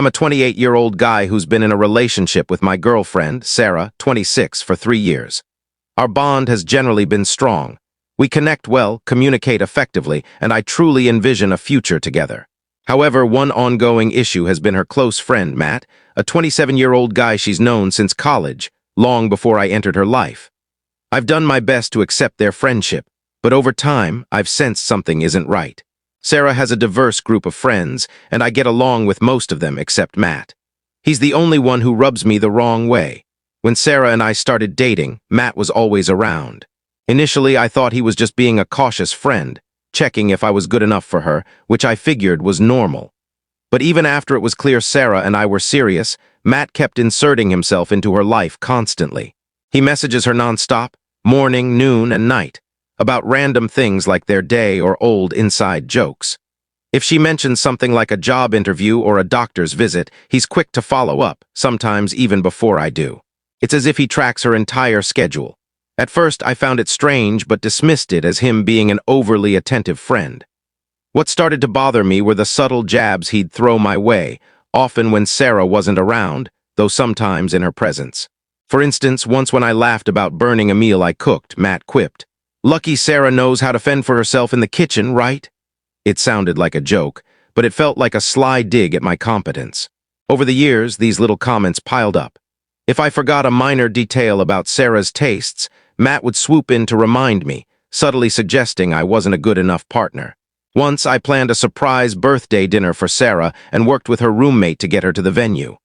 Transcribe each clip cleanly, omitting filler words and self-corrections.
I'm a 28-year-old guy who's been in a relationship with my girlfriend, Sarah, 26, for 3 years. Our bond has generally been strong. We connect well, communicate effectively, and I truly envision a future together. However, one ongoing issue has been her close friend, Matt, a 27-year-old guy she's known since college, long before I entered her life. I've done my best to accept their friendship, but over time, I've sensed something isn't right. Sarah has a diverse group of friends, and I get along with most of them except Matt. He's the only one who rubs me the wrong way. When Sarah and I started dating, Matt was always around. Initially, I thought he was just being a cautious friend, checking if I was good enough for her, which I figured was normal. But even after it was clear Sarah and I were serious, Matt kept inserting himself into her life constantly. He messages her nonstop, morning, noon, and night, about random things like their day or old inside jokes. If she mentions something like a job interview or a doctor's visit, he's quick to follow up, sometimes even before I do. It's as if he tracks her entire schedule. At first, I found it strange but dismissed it as him being an overly attentive friend. What started to bother me were the subtle jabs he'd throw my way, often when Sarah wasn't around, though sometimes in her presence. For instance, once when I laughed about burning a meal I cooked, Matt quipped, "Lucky Sarah knows how to fend for herself in the kitchen, right?" It sounded like a joke, but it felt like a sly dig at my competence. Over the years, these little comments piled up. If I forgot a minor detail about Sarah's tastes, Matt would swoop in to remind me, subtly suggesting I wasn't a good enough partner. Once, I planned a surprise birthday dinner for Sarah and worked with her roommate to get her to the venue.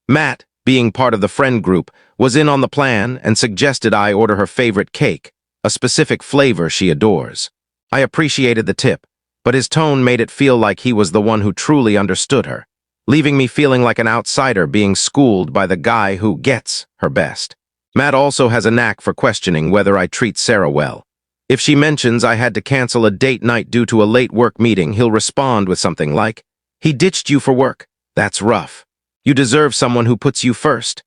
Matt, being part of the friend group, was in on the plan and suggested I order her favorite cake, a specific flavor she adores. I appreciated the tip, but his tone made it feel like he was the one who truly understood her, leaving me feeling like an outsider being schooled by the guy who gets her best. Matt also has a knack for questioning whether I treat Sarah well. If she mentions I had to cancel a date night due to a late work meeting, he'll respond with something like, "He ditched you for work. That's rough. You deserve someone who puts you first."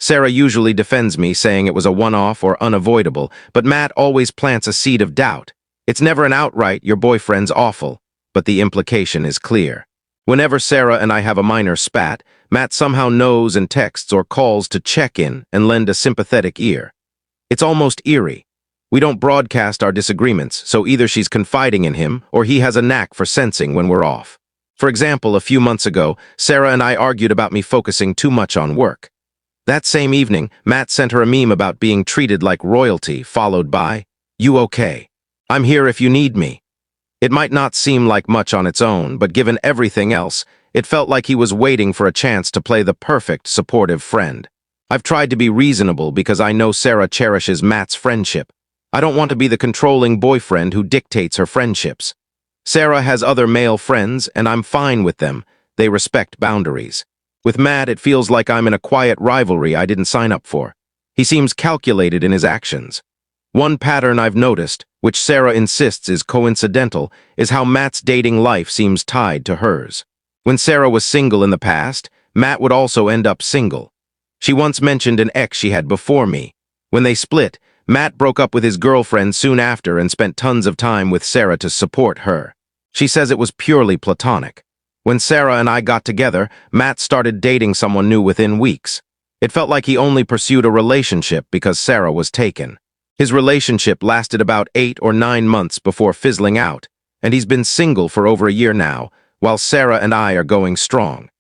Sarah usually defends me, saying it was a one-off or unavoidable, but Matt always plants a seed of doubt. It's never an outright, "Your boyfriend's awful," but the implication is clear. Whenever Sarah and I have a minor spat, Matt somehow knows and texts or calls to check in and lend a sympathetic ear. It's almost eerie. We don't broadcast our disagreements, so either she's confiding in him or he has a knack for sensing when we're off. For example, a few months ago, Sarah and I argued about me focusing too much on work. That same evening, Matt sent her a meme about being treated like royalty, followed by, "You okay? I'm here if you need me." It might not seem like much on its own, but given everything else, it felt like he was waiting for a chance to play the perfect, supportive friend. I've tried to be reasonable because I know Sarah cherishes Matt's friendship. I don't want to be the controlling boyfriend who dictates her friendships. Sarah has other male friends, and I'm fine with them. They respect boundaries. With Matt, it feels like I'm in a quiet rivalry I didn't sign up for. He seems calculated in his actions. One pattern I've noticed, which Sarah insists is coincidental, is how Matt's dating life seems tied to hers. When Sarah was single in the past, Matt would also end up single. She once mentioned an ex she had before me. When they split, Matt broke up with his girlfriend soon after and spent tons of time with Sarah to support her. She says it was purely platonic. When Sarah and I got together, Matt started dating someone new within weeks. It felt like he only pursued a relationship because Sarah was taken. His relationship lasted about 8 or 9 months before fizzling out, and he's been single for over a year now, while Sarah and I are going strong.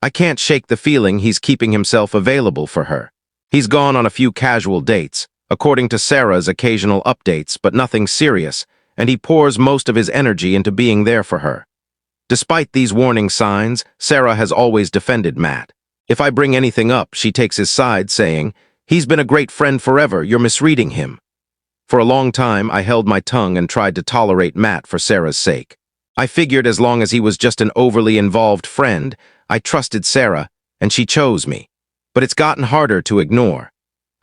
I can't shake the feeling he's keeping himself available for her. He's gone on a few casual dates, according to Sarah's occasional updates, but nothing serious, and he pours most of his energy into being there for her. Despite these warning signs, Sarah has always defended Matt. If I bring anything up, she takes his side, saying, "He's been a great friend forever, you're misreading him." For a long time, I held my tongue and tried to tolerate Matt for Sarah's sake. I figured as long as he was just an overly involved friend, I trusted Sarah, and she chose me. But it's gotten harder to ignore.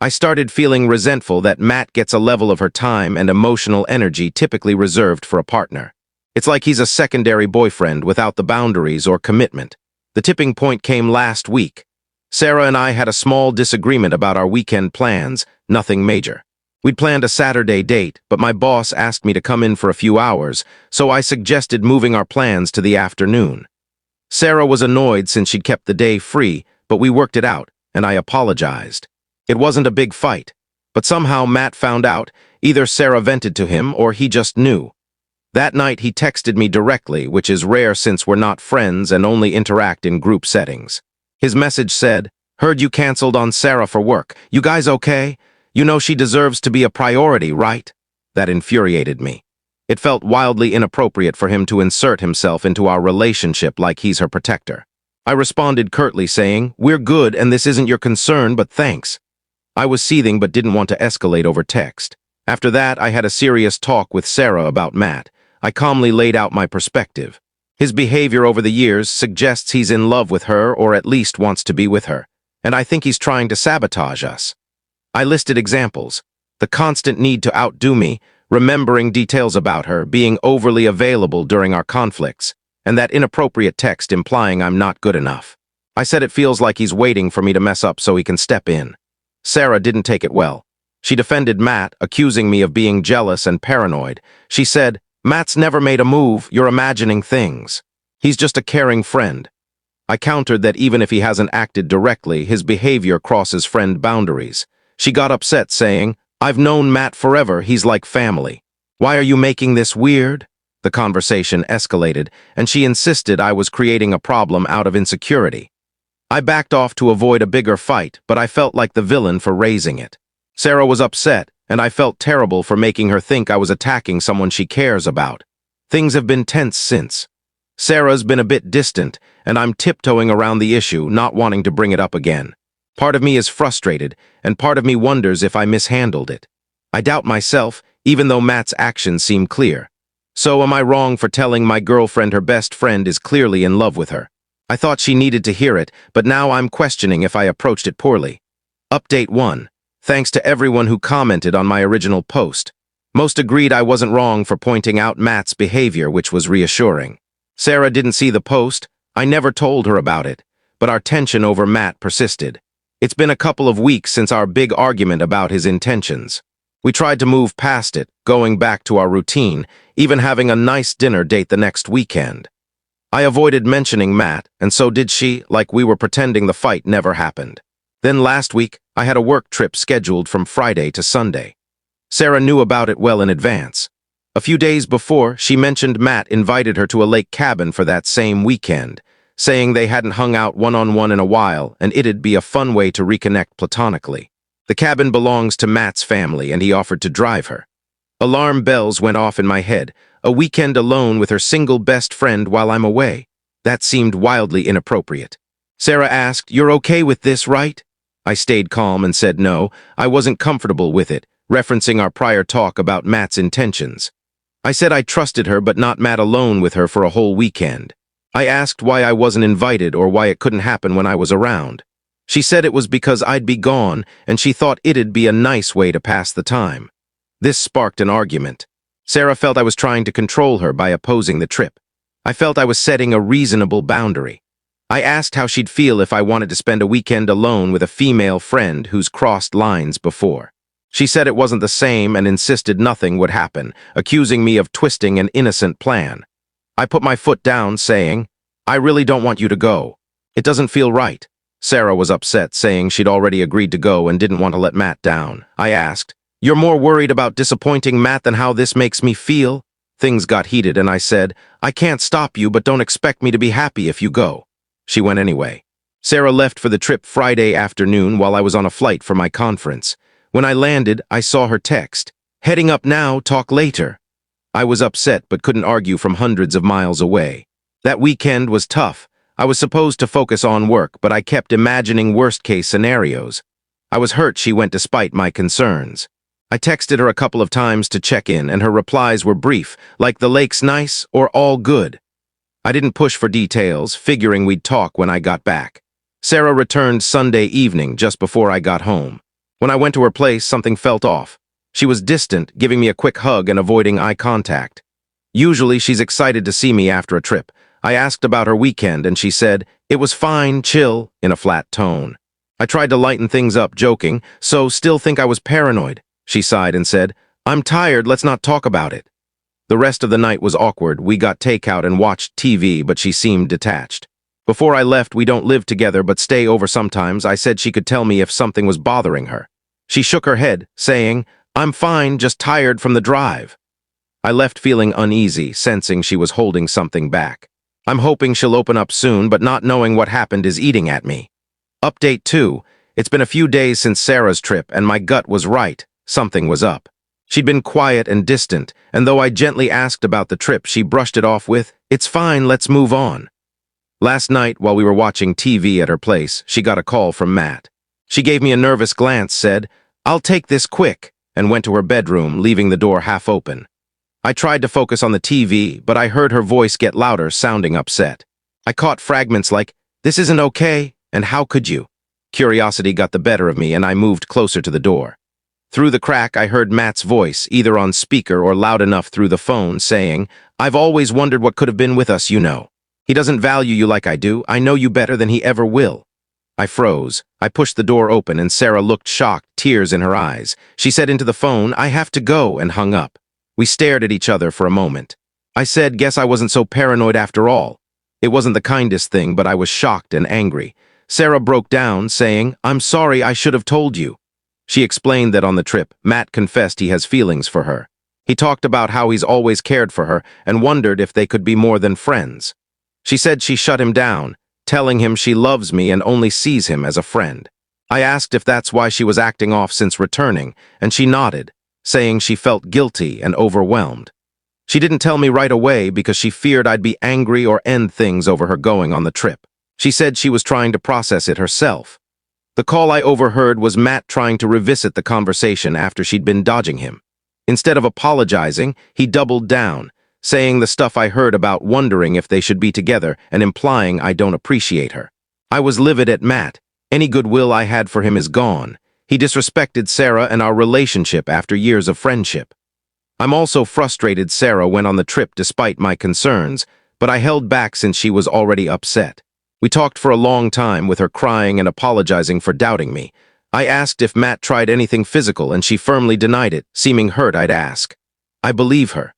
I started feeling resentful that Matt gets a level of her time and emotional energy typically reserved for a partner. It's like he's a secondary boyfriend without the boundaries or commitment. The tipping point came last week. Sarah and I had a small disagreement about our weekend plans, nothing major. We'd planned a Saturday date, but my boss asked me to come in for a few hours, so I suggested moving our plans to the afternoon. Sarah was annoyed since she'd kept the day free, but we worked it out, and I apologized. It wasn't a big fight, but somehow Matt found out. Either Sarah vented to him or he just knew. That night he texted me directly, which is rare since we're not friends and only interact in group settings. His message said, "Heard you canceled on Sarah for work. You guys okay? You know she deserves to be a priority, right?" That infuriated me. It felt wildly inappropriate for him to insert himself into our relationship like he's her protector. I responded curtly saying, "We're good and this isn't your concern, but thanks." I was seething but didn't want to escalate over text. After that, I had a serious talk with Sarah about Matt. I calmly laid out my perspective. His behavior over the years suggests he's in love with her or at least wants to be with her, and I think he's trying to sabotage us. I listed examples: the constant need to outdo me, remembering details about her, being overly available during our conflicts, and that inappropriate text implying I'm not good enough. I said it feels like he's waiting for me to mess up so he can step in. Sarah didn't take it well. She defended Matt, accusing me of being jealous and paranoid. She said, "Matt's never made a move, you're imagining things. He's just a caring friend." I countered that even if he hasn't acted directly, his behavior crosses friend boundaries. She got upset, saying, "I've known Matt forever, he's like family. Why are you making this weird?" The conversation escalated, and she insisted I was creating a problem out of insecurity. I backed off to avoid a bigger fight, but I felt like the villain for raising it. Sarah was upset, and I felt terrible for making her think I was attacking someone she cares about. Things have been tense since. Sarah's been a bit distant, and I'm tiptoeing around the issue, not wanting to bring it up again. Part of me is frustrated, and part of me wonders if I mishandled it. I doubt myself, even though Matt's actions seem clear. So am I wrong for telling my girlfriend her best friend is clearly in love with her? I thought she needed to hear it, but now I'm questioning if I approached it poorly. Update 1. Thanks to everyone who commented on my original post. Most agreed I wasn't wrong for pointing out Matt's behavior, which was reassuring. Sarah didn't see the post. I never told her about it, but our tension over Matt persisted. It's been a couple of weeks since our big argument about his intentions. We tried to move past it, going back to our routine, even having a nice dinner date the next weekend. I avoided mentioning Matt, and so did she, like we were pretending the fight never happened. Then last week, I had a work trip scheduled from Friday to Sunday. Sarah knew about it well in advance. A few days before, she mentioned Matt invited her to a lake cabin for that same weekend, saying they hadn't hung out one-on-one in a while and it'd be a fun way to reconnect platonically. The cabin belongs to Matt's family, and he offered to drive her. Alarm bells went off in my head. A weekend alone with her single best friend while I'm away. That seemed wildly inappropriate. Sarah asked, "You're okay with this, right?" I stayed calm and said no, I wasn't comfortable with it, referencing our prior talk about Matt's intentions. I said I trusted her but not Matt alone with her for a whole weekend. I asked why I wasn't invited or why it couldn't happen when I was around. She said it was because I'd be gone and she thought it'd be a nice way to pass the time. This sparked an argument. Sarah felt I was trying to control her by opposing the trip. I felt I was setting a reasonable boundary. I asked how she'd feel if I wanted to spend a weekend alone with a female friend who's crossed lines before. She said it wasn't the same and insisted nothing would happen, accusing me of twisting an innocent plan. I put my foot down, saying, "I really don't want you to go. It doesn't feel right." Sarah was upset, saying she'd already agreed to go and didn't want to let Matt down. I asked, "You're more worried about disappointing Matt than how this makes me feel?" Things got heated and I said, "I can't stop you, but don't expect me to be happy if you go." She went anyway. Sarah left for the trip Friday afternoon while I was on a flight for my conference. When I landed, I saw her text, "Heading up now, talk later." I was upset but couldn't argue from hundreds of miles away. That weekend was tough. I was supposed to focus on work, but I kept imagining worst-case scenarios. I was hurt she went despite my concerns. I texted her a couple of times to check in, and her replies were brief, like "the lake's nice" or "all good." I didn't push for details, figuring we'd talk when I got back. Sarah returned Sunday evening, just before I got home. When I went to her place, something felt off. She was distant, giving me a quick hug and avoiding eye contact. Usually she's excited to see me after a trip. I asked about her weekend, and she said, "It was fine, chill," in a flat tone. I tried to lighten things up, joking, "So still think I was paranoid?" She sighed and said, "I'm tired, let's not talk about it." The rest of the night was awkward. We got takeout and watched TV, but she seemed detached. Before I left, we don't live together but stay over sometimes. I said she could tell me if something was bothering her. She shook her head, saying, "I'm fine, just tired from the drive." I left feeling uneasy, sensing she was holding something back. I'm hoping she'll open up soon, but not knowing what happened is eating at me. Update 2. It's been a few days since Sarah's trip, and my gut was right. Something was up. She'd been quiet and distant, and though I gently asked about the trip, she brushed it off with, "It's fine, let's move on." Last night, while we were watching TV at her place, she got a call from Matt. She gave me a nervous glance, said, "I'll take this quick," and went to her bedroom, leaving the door half open. I tried to focus on the TV, but I heard her voice get louder, sounding upset. I caught fragments like, "This isn't okay," and "How could you?" Curiosity got the better of me, and I moved closer to the door. Through the crack, I heard Matt's voice, either on speaker or loud enough through the phone, saying, "I've always wondered what could have been with us, you know. He doesn't value you like I do. I know you better than he ever will." I froze. I pushed the door open, and Sarah looked shocked, tears in her eyes. She said into the phone, "I have to go," and hung up. We stared at each other for a moment. I said, "Guess I wasn't so paranoid after all." It wasn't the kindest thing, but I was shocked and angry. Sarah broke down, saying, "I'm sorry, I should have told you." She explained that on the trip, Matt confessed he has feelings for her. He talked about how he's always cared for her and wondered if they could be more than friends. She said she shut him down, telling him she loves me and only sees him as a friend. I asked if that's why she was acting off since returning, and she nodded, saying she felt guilty and overwhelmed. She didn't tell me right away because she feared I'd be angry or end things over her going on the trip. She said she was trying to process it herself. The call I overheard was Matt trying to revisit the conversation after she'd been dodging him. Instead of apologizing, he doubled down, saying the stuff I heard about wondering if they should be together and implying I don't appreciate her. I was livid at Matt. Any goodwill I had for him is gone. He disrespected Sarah and our relationship after years of friendship. I'm also frustrated Sarah went on the trip despite my concerns, but I held back since she was already upset. We talked for a long time with her crying and apologizing for doubting me. I asked if Matt tried anything physical and she firmly denied it, seeming hurt I'd ask. I believe her.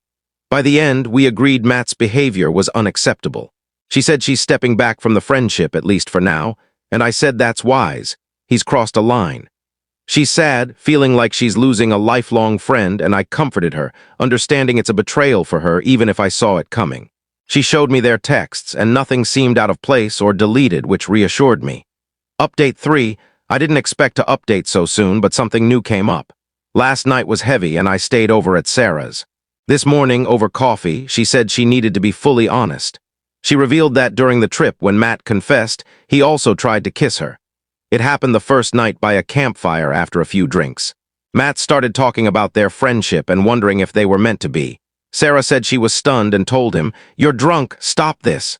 By the end, we agreed Matt's behavior was unacceptable. She said she's stepping back from the friendship, at least for now, and I said that's wise. He's crossed a line. She's sad, feeling like she's losing a lifelong friend, and I comforted her, understanding it's a betrayal for her even if I saw it coming. She showed me their texts, and nothing seemed out of place or deleted, which reassured me. Update 3. I didn't expect to update so soon, but something new came up. Last night was heavy, and I stayed over at Sarah's. This morning, over coffee, she said she needed to be fully honest. She revealed that during the trip, when Matt confessed, he also tried to kiss her. It happened the first night by a campfire after a few drinks. Matt started talking about their friendship and wondering if they were meant to be. Sarah said she was stunned and told him, "You're drunk, stop this."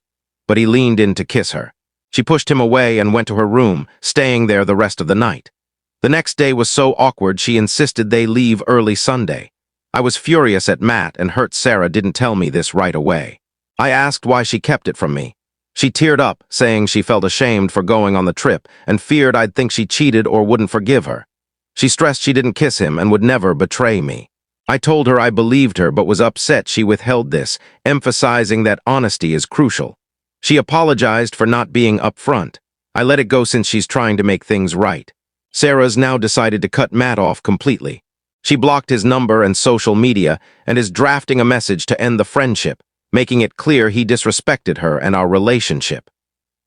But he leaned in to kiss her. She pushed him away and went to her room, staying there the rest of the night. The next day was so awkward she insisted they leave early Sunday. I was furious at Matt and hurt Sarah didn't tell me this right away. I asked why she kept it from me. She teared up, saying she felt ashamed for going on the trip and feared I'd think she cheated or wouldn't forgive her. She stressed she didn't kiss him and would never betray me. I told her I believed her but was upset she withheld this, emphasizing that honesty is crucial. She apologized for not being upfront. I let it go since she's trying to make things right. Sarah's now decided to cut Matt off completely. She blocked his number and social media and is drafting a message to end the friendship, making it clear he disrespected her and our relationship.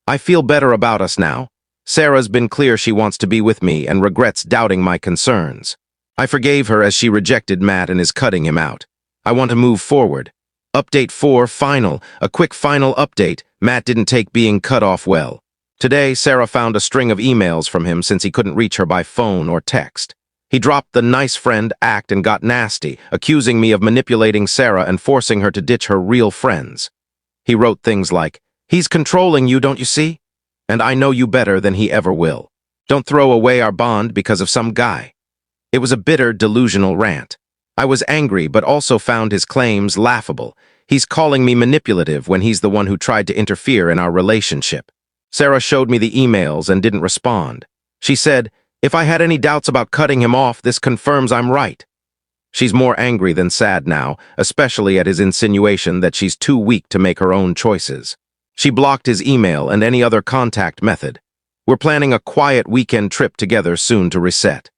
I feel better about us now. Sarah's been clear she wants to be with me and regrets doubting my concerns. I forgave her as she rejected Matt and is cutting him out. I want to move forward. Update 4, final. A quick final update. Matt didn't take being cut off well. Today, Sarah found a string of emails from him since he couldn't reach her by phone or text. He dropped the nice friend act and got nasty, accusing me of manipulating Sarah and forcing her to ditch her real friends. He wrote things like, "He's controlling you, don't you see? And I know you better than he ever will. Don't throw away our bond because of some guy." It was a bitter, delusional rant. I was angry but also found his claims laughable. He's calling me manipulative when he's the one who tried to interfere in our relationship. Sarah showed me the emails and didn't respond. She said, "If I had any doubts about cutting him off, this confirms I'm right." She's more angry than sad now, especially at his insinuation that she's too weak to make her own choices. She blocked his email and any other contact method. We're planning a quiet weekend trip together soon to reset.